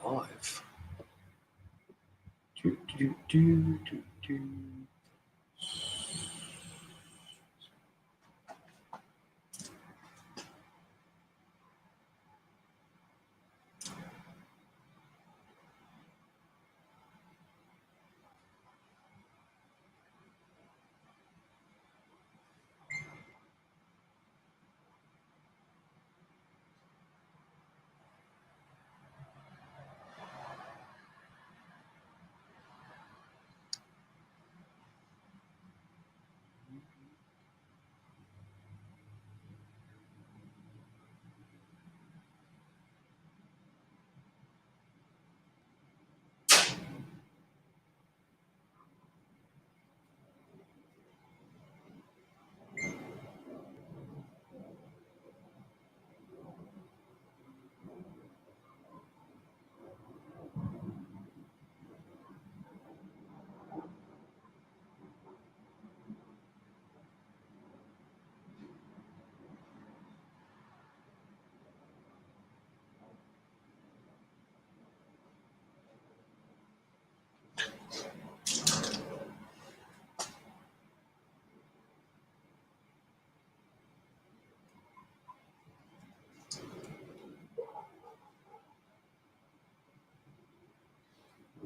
live. Do, do, do, do, do.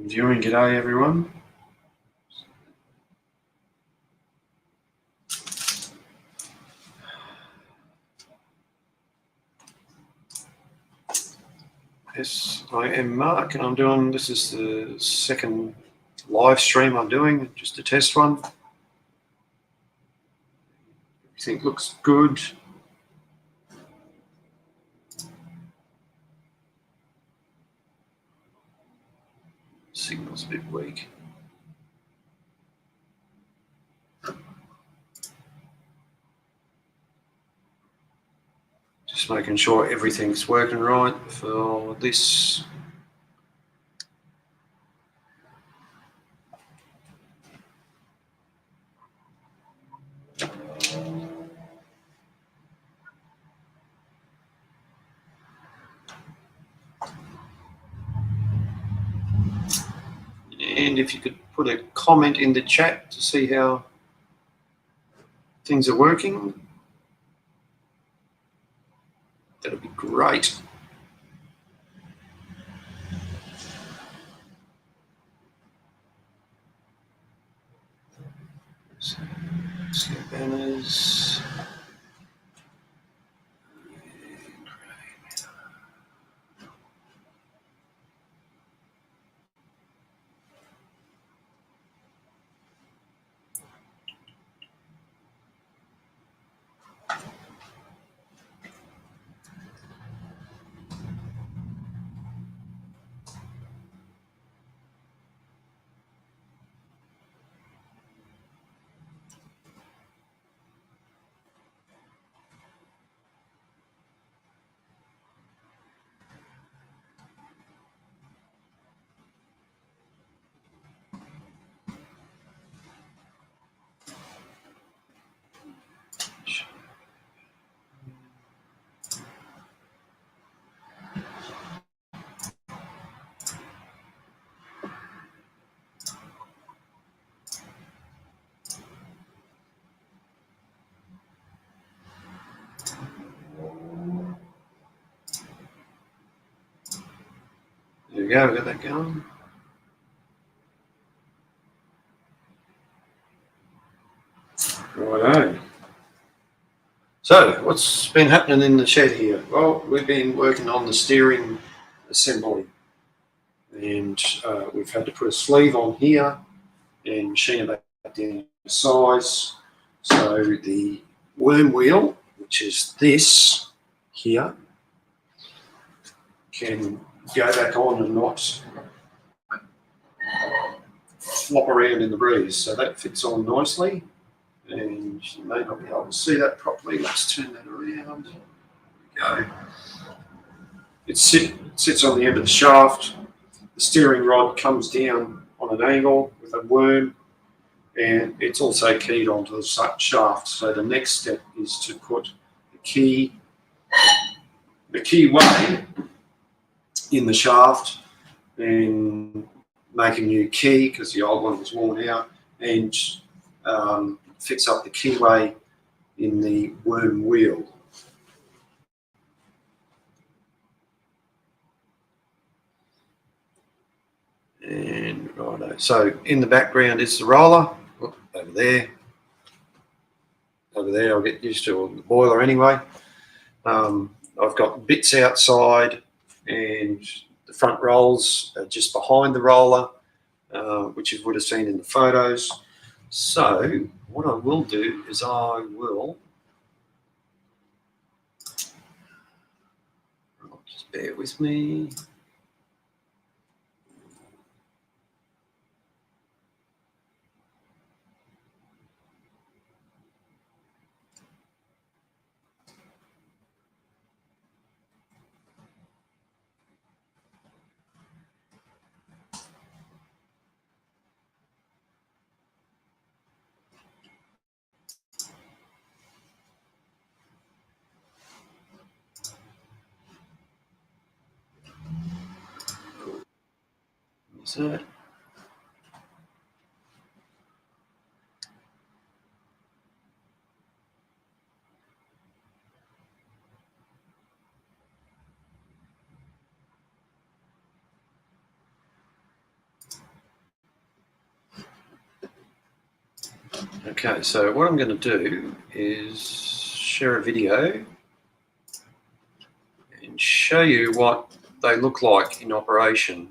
Viewing, g'day everyone. Yes, I am Mark, and this is the second live stream I'm doing, just a test one. Everything looks good. Signal's a bit weak. Just making sure everything's working right for this. And if you could put a comment in the chat to see how things are working, that'd be great. So banners. There we go, we got that going. Righto. So, what's been happening in the shed here? Well, we've been working on the steering assembly, and we've had to put a sleeve on here and machine it back down to size. So the worm wheel, which is this here, can go back on and not flop around in the breeze. So that fits on nicely, and you may not be able to see that properly. Let's turn that around. There we go. It sits on the end of the shaft. The steering rod comes down on an angle with a worm, and it's also keyed onto the shaft. So the next step is to put the key way in the shaft and make a new key because the old one was worn out, and fix up the keyway in the worm wheel. And righto, so in the background is the roller. Oh, over there. Over there, I'll get used to the boiler anyway. I've got bits outside, and the front rolls are just behind the roller, which you would have seen in the photos. So what I will do is I will just bear with me. So, okay, so what I'm going to do is share a video and show you what they look like in operation.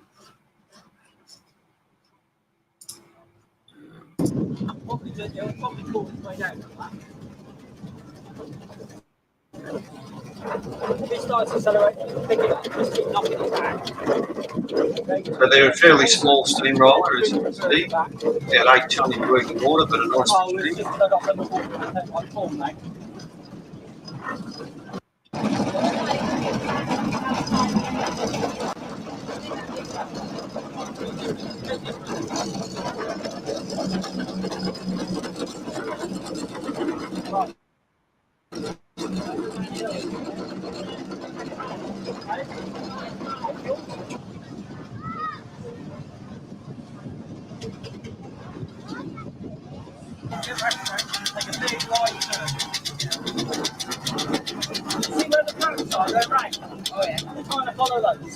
If it starts accelerating, pick it up, just keep knocking it back. So they're a fairly small steam roller, as you can see. About 8 tonne in working order, but a nice it's just turned off on the water, mate. Right. Take a big wide turn. See where the tracks are? They're right. Oh yeah. We're trying to follow those.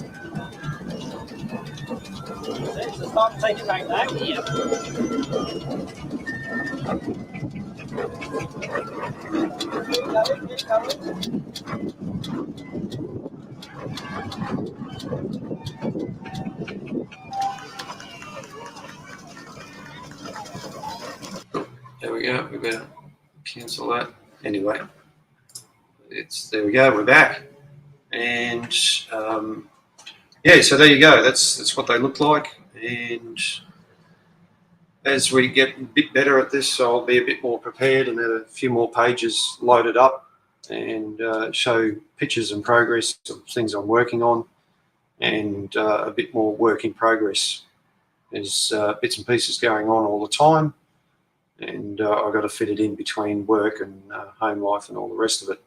So start to take it right now. Yeah. Keep going. There we go. We better cancel that. Anyway, there we go. We're back, and yeah. So there you go. That's what they look like. And as we get a bit better at this, I'll be a bit more prepared and have a few more pages loaded up and show pictures and progress of things I'm working on, and a bit more work in progress. There's bits and pieces going on all the time, and I've got to fit it in between work and home life and all the rest of it.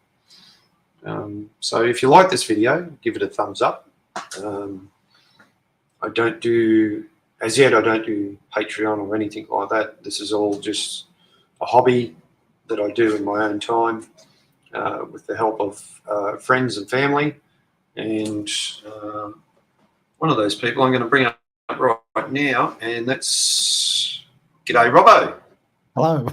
So if you like this video, give it a thumbs up. I don't do Patreon or anything like that. This is all just a hobby that I do in my own time with the help of friends and family. And one of those people I'm going to bring up right now, and that's G'day Robbo. Hello.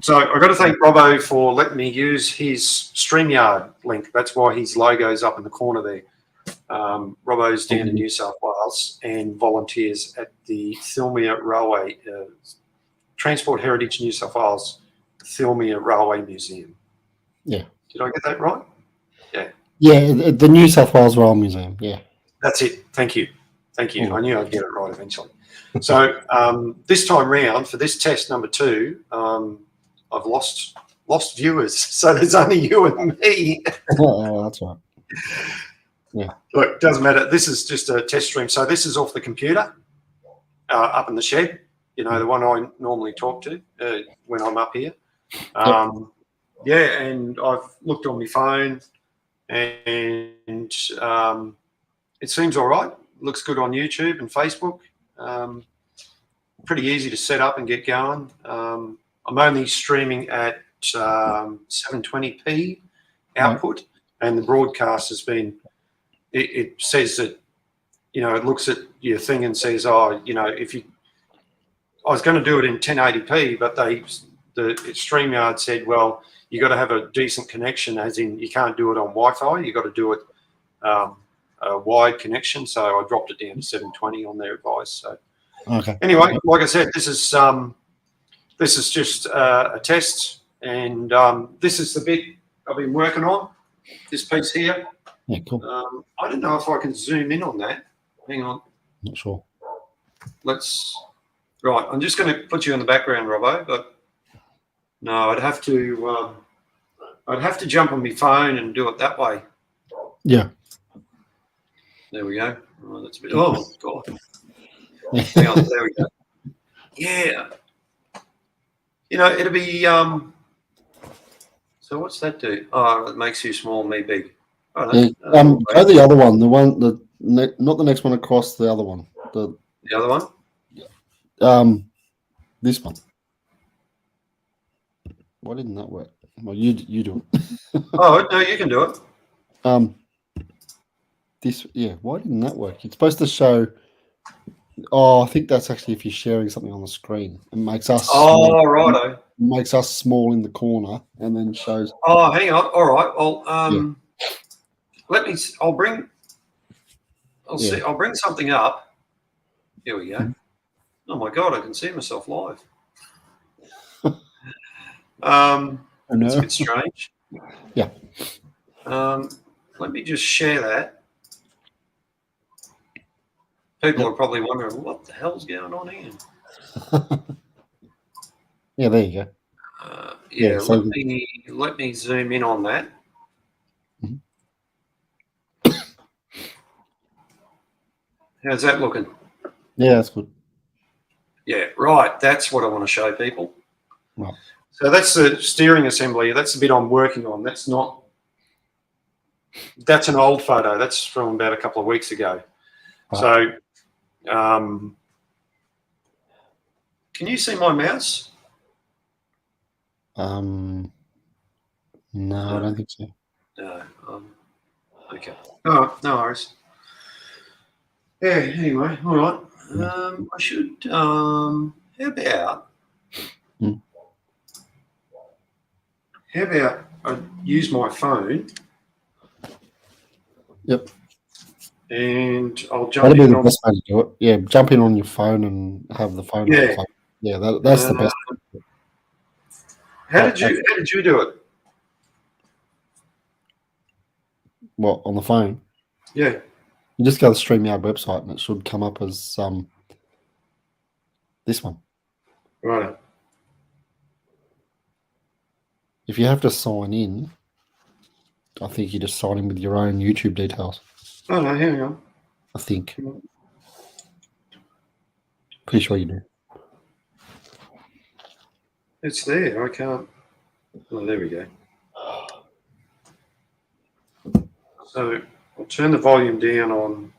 So I've got to thank Robbo for letting me use his StreamYard link. That's why his logo's up in the corner there. Robbo's down in New South Wales and volunteers at the Thilmia Railway, Transport Heritage New South Wales, Thilmia Railway Museum. Yeah. Did I get that right? Yeah. Yeah, the New South Wales Rail Museum. Yeah. That's it. Thank you. Thank you. I knew I'd get it right eventually. So this time round, for this test number 2, I've lost viewers. So there's only you and me. Oh, that's right. Yeah. Look, it doesn't matter. This is just a test stream. So this is off the computer up in the shed, you know, the one I normally talk to when I'm up here. Yeah, and I've looked on my phone and it seems all right. Looks good on YouTube and Facebook. Pretty easy to set up and get going. I'm only streaming at 720p output, and the broadcast has been. It says that, it looks at your thing and says, if you. I was going to do it in 1080p, but the StreamYard said, well, you got to have a decent connection, as in you can't do it on Wi-Fi. You got to do it a wide connection. So I dropped it down to 720 on their advice. So Okay. anyway, like I said, this is just a test, and this is the bit I've been working on. This piece here. Yeah, cool. I don't know if I can zoom in on that. Hang on. Not sure. Right, I'm just going to put you in the background, Robbo, but no, I'd have to jump on my phone and do it that way. Yeah. There we go. Oh, that's a bit. Oh God. Hang on, there we go. Yeah. It'll be. So what's that do? Oh, it makes you small, me big. Oh, go the other one. Not the next one across. The other one. The other one. This one. Why didn't that work? Well, you do it. Oh no, you can do it. Why didn't that work? It's supposed to show. Oh, I think that's actually if you're sharing something on the screen. It makes us. Oh, righto. Makes us small in the corner, and then shows. Oh, hang on. All right. Well, let me. I'll bring something up. Here we go. Oh my God, I can see myself live. It's a bit strange. Yeah. Let me just share that. People are probably wondering what the hell's going on here. Yeah, there you go. So let me zoom in on that. Mhm. How's that looking? Yeah, that's good. Yeah, right. That's what I want to show people. Right. So that's the steering assembly. That's the bit I'm working on. That's an old photo. That's from about a couple of weeks ago. Right. So, can you see my mouse? No, I don't think so. No. Okay. Oh, no worries. Yeah. Anyway, all right. I should. How about? How about I use my phone? Yep. And I'll jump That'd be in the on. best way to do it. Yeah, jump in on your phone and have the phone. Yeah. Yeah, that's the best. How did you do it? What, on the phone? Yeah. You just go to the StreamYard website and it should come up as this one. Right. If you have to sign in, I think you just sign in with your own YouTube details. Oh no, hang on. I think. Pretty sure you do. It's there. I can't. Oh, there we go. So I'll turn the volume down on.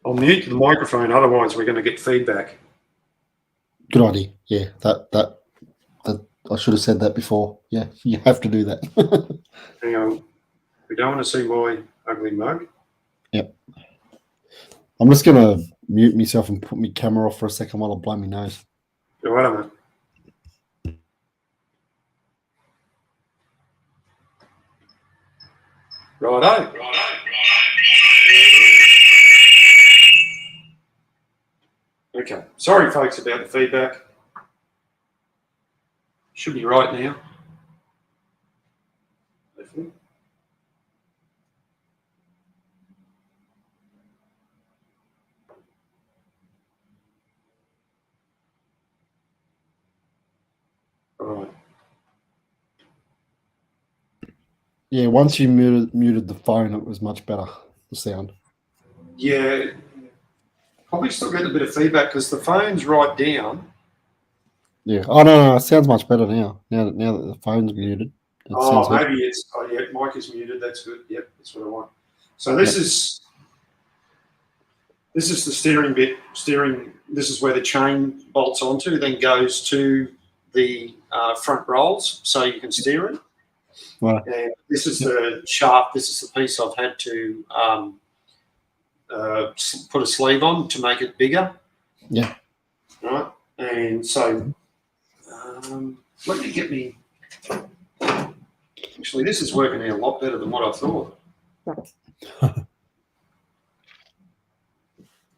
I'll mute the microphone, otherwise we're going to get feedback. Good idea. Yeah, that I should have said that before. Yeah, you have to do that. Hang on. We don't want to see my ugly mug. Yep. I'm just going to mute myself and put my camera off for a second while I blow my nose. All right, mate. Righto. Okay. Sorry, folks, about the feedback. Should be right now. Hopefully. All right. Yeah, once you muted the phone, it was much better, the sound. Yeah. Probably still get a bit of feedback because the phone's right down. Yeah. Oh, no, it sounds much better now. Now that the phone's muted. Oh, seems like- maybe it's. Oh, yeah, mic is muted. That's good. Yep, that's what I want. So this is the steering bit. This is where the chain bolts onto, then goes to the front rolls, so you can steer it. Right. And this is the shaft. This is the piece I've had to put a sleeve on to make it bigger. Yeah. Right. And so let me get me. Actually, this is working out a lot better than what I thought.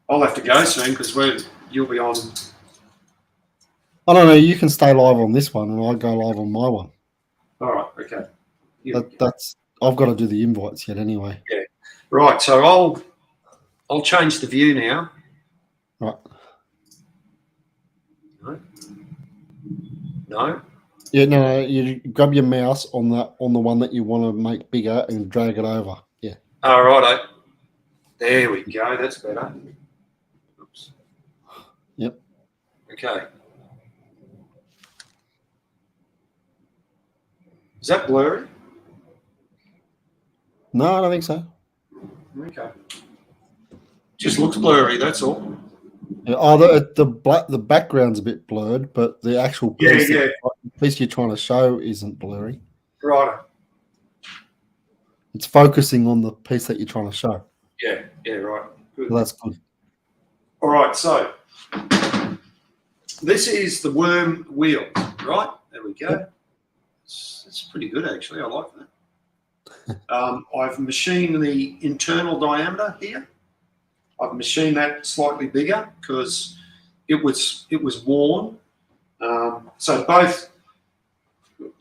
I'll have to go soon because you'll be on. I don't know. You can stay live on this one, and I go live on my one. All right. Okay. That's. I've got to do the invites yet, anyway. Right. So I'll change the view now. Right. No. Yeah. No. You grab your mouse on the one that you want to make bigger and drag it over. Yeah. All right. There we go. That's better. Oops. Yep. Okay. Is that blurry? No, I don't think so. Okay. Just looks blurry. That's all. Yeah, the background's a bit blurred, but the actual piece, piece you're trying to show isn't blurry. Right. It's focusing on the piece that you're trying to show. Yeah. Right. Good. So that's good. All right. So this is the worm wheel. Right. There we go. Yep. It's pretty good actually. I like that. I've machined the internal diameter here. I've machined that slightly bigger because it was worn. So both.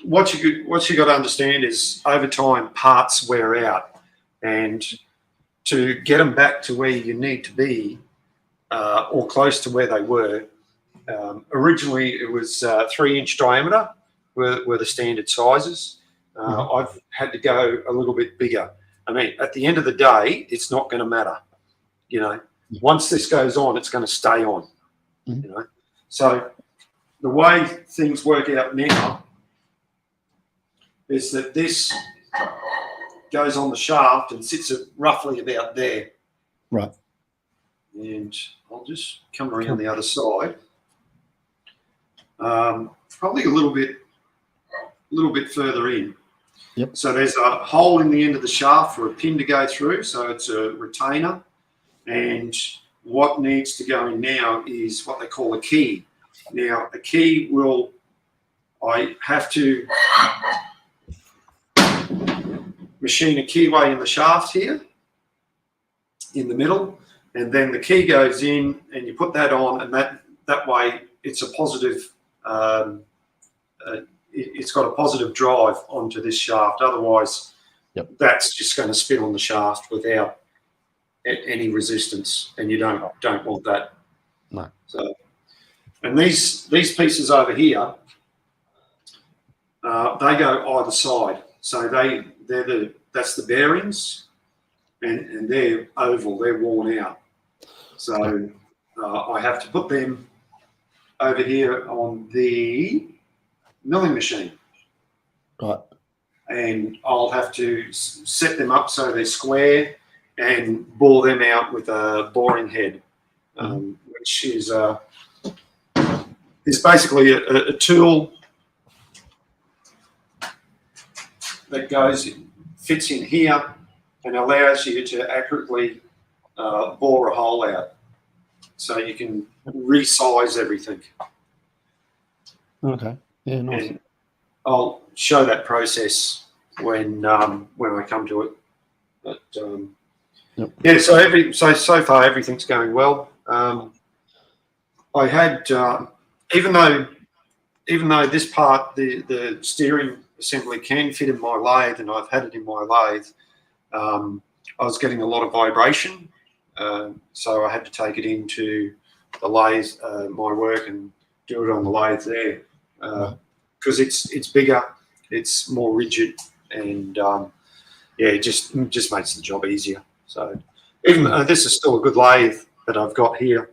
What you got to understand is over time parts wear out, and to get them back to where you need to be, or close to where they were. Originally, it was 3-inch diameter were the standard sizes. I've had to go a little bit bigger. I mean, at the end of the day, it's not going to matter. You know, once this goes on, it's going to stay on. You know, so the way things work out now is that this goes on the shaft and sits at roughly about there. Right. And I'll just come around the other side. Probably a little bit further in. Yep. So there's a hole in the end of the shaft for a pin to go through. So it's a retainer. And what needs to go in now is what they call a key. Now, a key I have to machine a keyway in the shaft here in the middle, and then the key goes in and you put that on, and that way it's a positive, it's got a positive drive onto this shaft. Otherwise, that's just going to spin on the shaft without any resistance, and you don't want that. No. So, and these pieces over here, they go either side. So that's the bearings, and they're oval. They're worn out. So I have to put them over here on the milling machine. Right. And I'll have to set them up so they're square and bore them out with a boring head, which is basically a tool that fits in here and allows you to accurately bore a hole out, so you can resize everything. Okay. Yeah. Nice. And I'll show that process when I come to it. But yeah, so far everything's going well. I had even though this part, the steering assembly can fit in my lathe, and I've had it in my lathe, I was getting a lot of vibration, so I had to take it into the lathe, my work, and do it on the lathe there, because it's bigger, it's more rigid, and it just makes the job easier. So even this is still a good lathe that I've got here.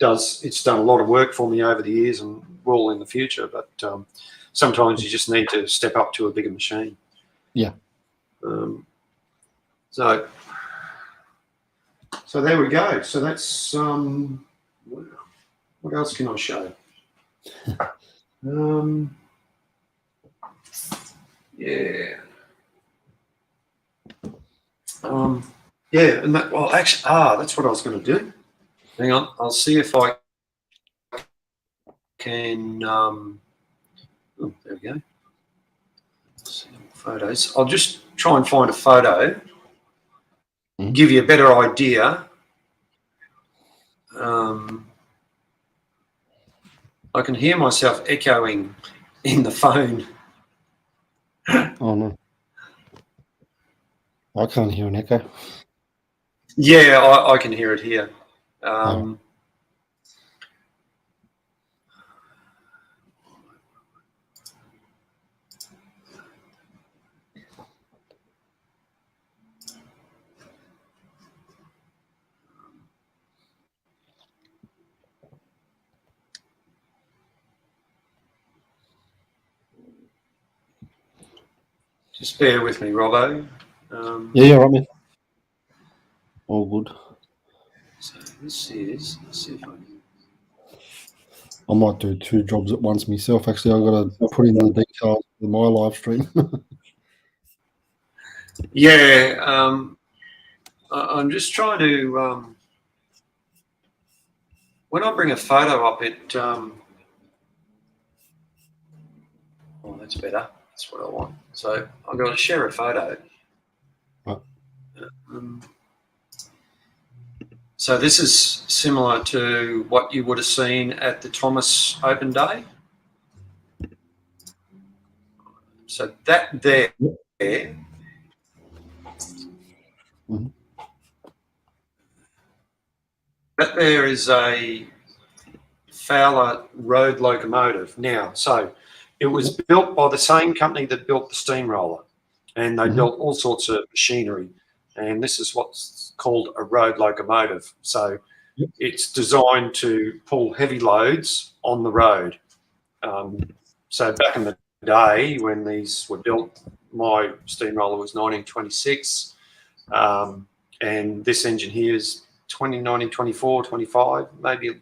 It's done a lot of work for me over the years, and will in the future, but sometimes you just need to step up to a bigger machine. Yeah. So there we go. So that's what else can I show? Yeah. Yeah, and that, well, actually, that's what I was going to do. Hang on, I'll see if I can. Oh, there we go. See photos. I'll just try and find a photo, give you a better idea. I can hear myself echoing in the phone. Oh no, I can't hear an echo. Yeah, I can hear it here. Just bear with me, Robbo. Yeah, right, man. All good. So this is. Let's see if I can. I might do 2 jobs at once myself. Actually, I've got to put in the details of my live stream. Yeah, I'm just trying to. When I bring a photo up, it. Oh, that's better. That's what I want. So I'm going to share a photo. Right. So this is similar to what you would have seen at the Thomas Open Day. So that there. Mhm. That there is a Fowler road locomotive now. So it was built by the same company that built the steamroller, and they built all sorts of machinery. And this is what's called a road locomotive. So it's designed to pull heavy loads on the road. So back in the day when these were built, my steamroller was 1926, and this engine here is 1924, 25, maybe. I'm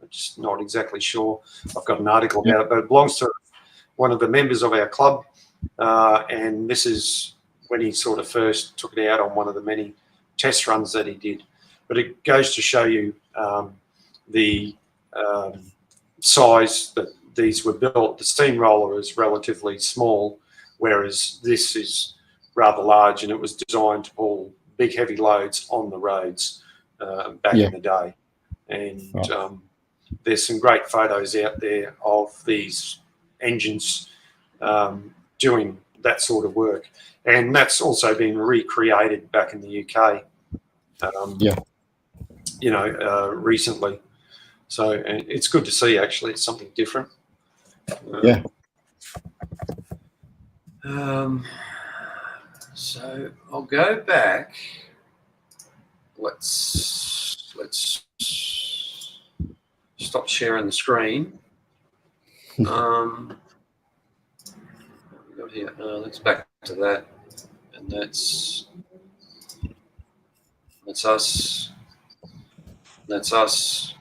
just not exactly sure. I've got an article about it, but it belongs to one of the members of our club, and this is when he sort of first took it out on one of the many test runs that he did. But it goes to show you the size that these were built. The steamroller is relatively small, whereas this is rather large, and it was designed to pull big, heavy loads on the roads back in the day. And there's some great photos out there of these engines doing that sort of work. And that's also been recreated back in the UK, recently. So and it's good to see, actually. It's something different. So I'll go back. Let's stop sharing the screen. What we got here? Let's back to that, and that's us. That's us,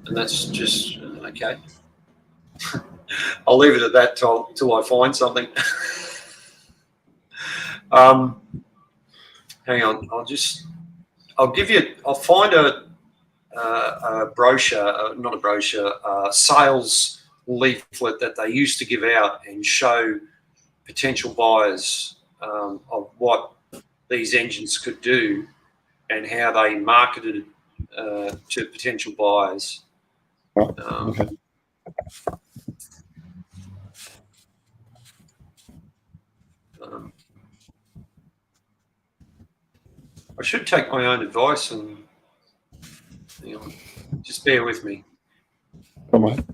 and that's just okay. I'll leave it at that till I find something. Hang on, I'll find a brochure, not a brochure, sales leaflet that they used to give out and show potential buyers of what these engines could do and how they marketed to potential buyers. Okay. I should take my own advice and just bear with me. Come on.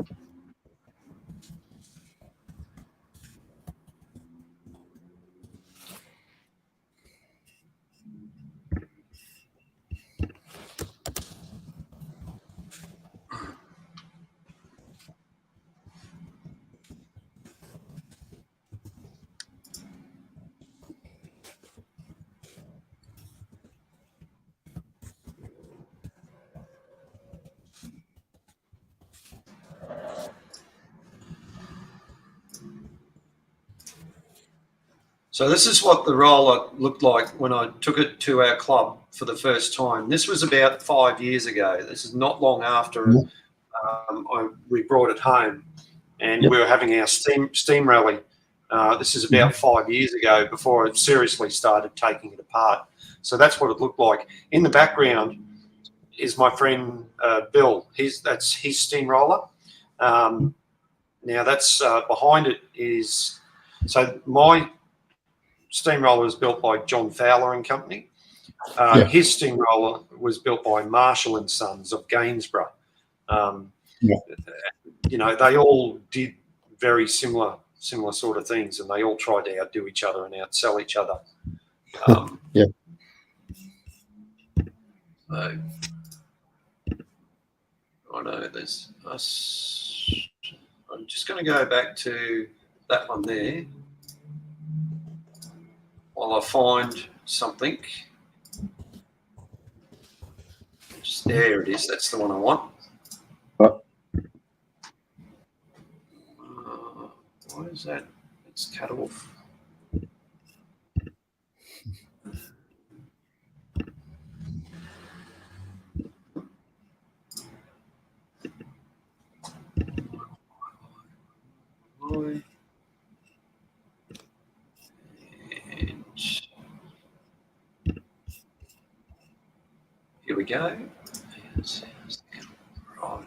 So this is what the roller looked like when I took it to our club for the first time. This was about 5 years ago. This is not long after we brought it home, and we were having our steam rally. This is about 5 years ago before I seriously started taking it apart. So that's what it looked like. In the background is my friend Bill. That's his steamroller. Now that's behind it is, so my steamroller was built by John Fowler and Company. His steamroller was built by Marshall and Sons of Gainsborough. You know, they all did very similar sort of things, and they all tried to outdo each other and outsell each other. So, I know there's us. I'm just going to go back to that one there while I find something. Just there it is. That's the one I want. Why is that? It's cut off. And here we go. Right.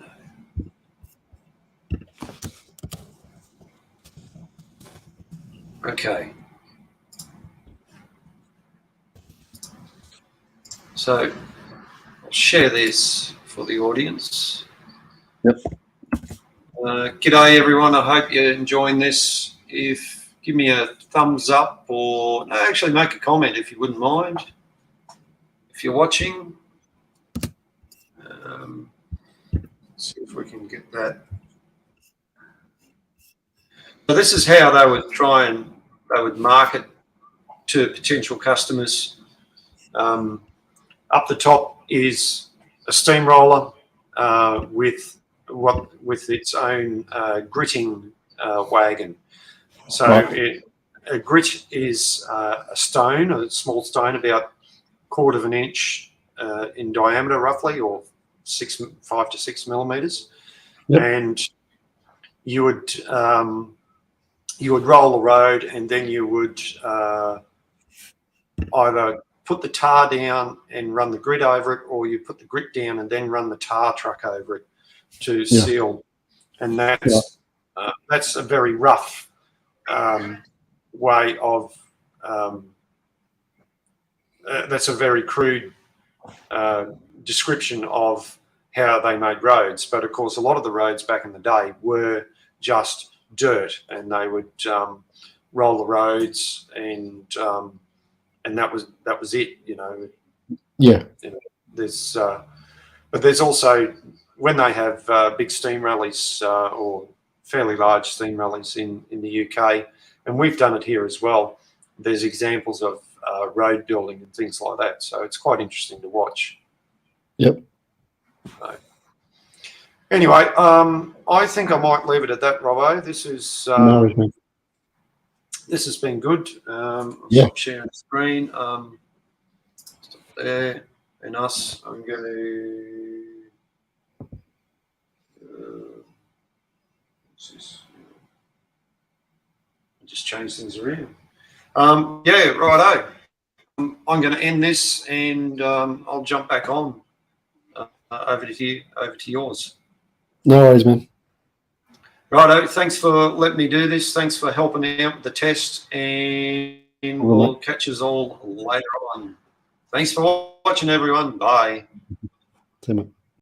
Okay. So I'll share this for the audience. G'day everyone. I hope you're enjoying this. Give me a thumbs up, or no, actually make a comment if you wouldn't mind. If you're watching, let's see if we can get that. So this is how they would market to potential customers. Up the top is a steamroller with its own gritting wagon. So a grit is a stone, a small stone, about 1/4 of an inch in diameter, roughly, or 5 to 6 millimeters, and you would roll the road, and then you would either put the tar down and run the grit over it, or you put the grit down and then run the tar truck over it to seal. And that's a very rough way of that's a very crude description of how they made roads. But of course, a lot of the roads back in the day were just dirt, and they would roll the roads, and that was it, you know. There's but there's also, when they have big steam rallies or fairly large steam rallies in the UK, and we've done it here as well, there's examples of road building and things like that. So it's quite interesting to watch. So, anyway, I think I might leave it at that, Robbo. This is this has been good. I'll stop sharing the screen. Stop there, and us. I'm going to. Just change things around. Righto. I'm going to end this, and I'll jump back on over to yours. No worries, man. Righto. Thanks for letting me do this. Thanks for helping out with the test, and we'll catch us all later on. Thanks for watching, everyone. Bye. See you, mate.